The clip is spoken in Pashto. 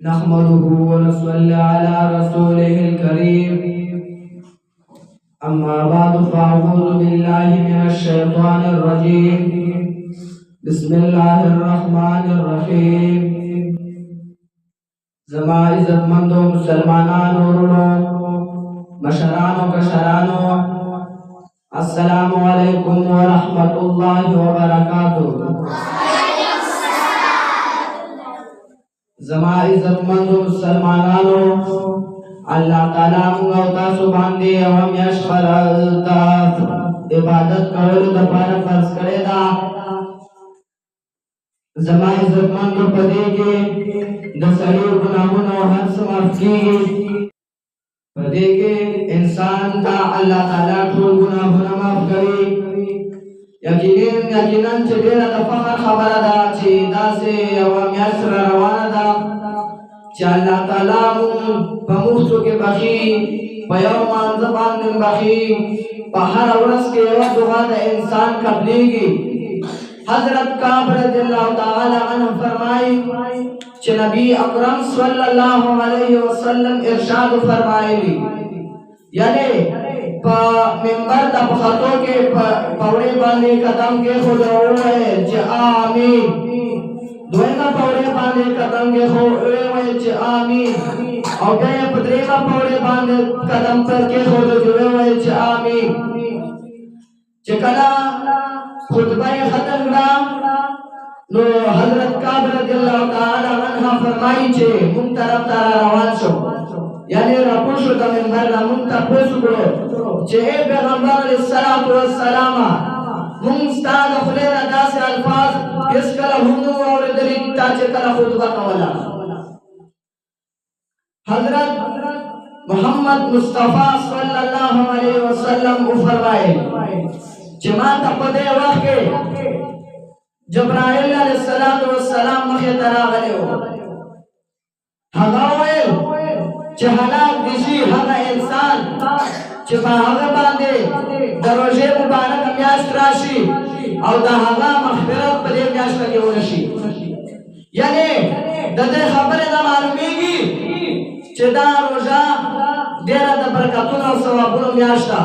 نحمده ونصلي على رسوله الكريم أما بعد فأعوذ بالله من الشيطان الرجيم بسم الله الرحمن الرحيم زما عزتمندو مسلمانانو ورونو مشرانو کشرانو السلام علیکم ورحمة الله وبرکاتہ زما عزتمندو مسلمانانو اللہ تعالی موږ او تاسو باندې یوه میاشت فرض عبادت کولو دپاره فرض کړې ده. زما عزتمندو په دې کې د سړي ګناهونه هر څه معاف کېږي. په دې کې انسان ته الله تعالی ټول ګناهونه معاف کوي. یقینا چې ډېره د فخر خبره ده چې داسې یوه میاشت را روانه ده چې الله تعالی مونږ په مفتو کې بخي، په یو مانځه باندې بخي، په هره ورځ کې یوه دعا د انسان قبلېږي. حضرت کعب رضی الله تعالی عنه فرمایي چې نبی اکرم صلی الله علیه وسلم ارشاد فرمایلی، یعنی په منبر ته په خطو کې پوړې باندې قدم کېښود او وویل چې آمین. دویمه پوړې باندې قدم کېښود وویل چې آمین، او بیا یې په درېیمه پوړې باندې قدم پر کېښود چې وویل چې آمین. چې کله خطبه یې ختم کړه نو حضرت کعب رضی الله تعالی عنه فرمایي چې مونږ طرف ته روان شو، یعنی راپور شو د منبر نه. مونږ تپوس وکړو چې ای پیغمبر علیه الصلاة والسلام، مونږ ستا د خولې نه داسې الفاظ هېڅکله هم نه وو اورېدلي تا چې کله خطبه کوله. حضرت محمد مصطفی صلی الله علیه وسلم وفرمایل چې ما ته په دې وخت کې جبرائیل علیه السلام مخې ته راغلی و. هغه وویل چې هلاک دي شي هغه انسان چې په هغه باندې د روژې مبارکه میاشت راشي او د هغه مغفرت په دې میاشته کې ونشي. یعنی د دې خبرې نه معلومیږي چې دا روژه ډېره د برکتونو او ثوابونو میاشت ده.